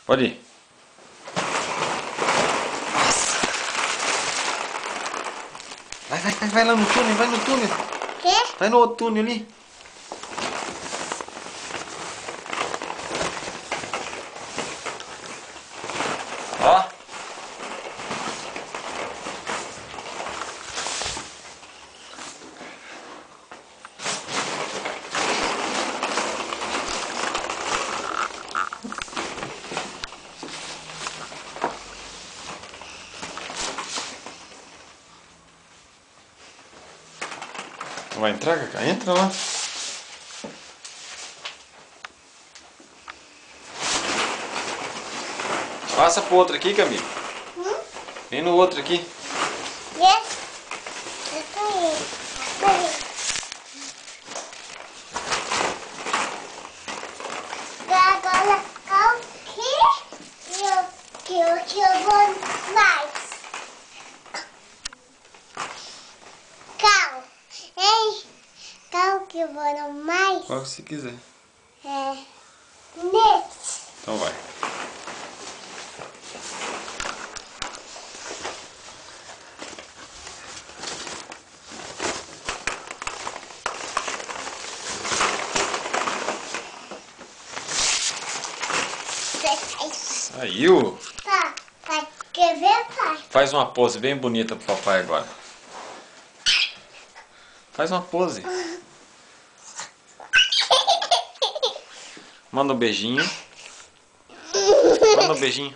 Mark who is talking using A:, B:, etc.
A: Pode ir. Vai lá no túnel, vai no túnel.
B: Quê?
A: Vai no outro túnel ali. Ó. Vai entrar, Cacá? Entra lá. Passa pro outro aqui, Camila. Vem no outro aqui.
B: Yes. Eu tô indo. Agora, qual que eu vou mais? Qual? Hein? Qual que eu vou mais?
A: Qual que você quiser.
B: Nesse.
A: Então vai. Saiu.
B: Tá, pai. Quer ver, pai?
A: Faz uma pose bem bonita pro papai agora. Faz uma pose. Manda um beijinho. Manda um beijinho.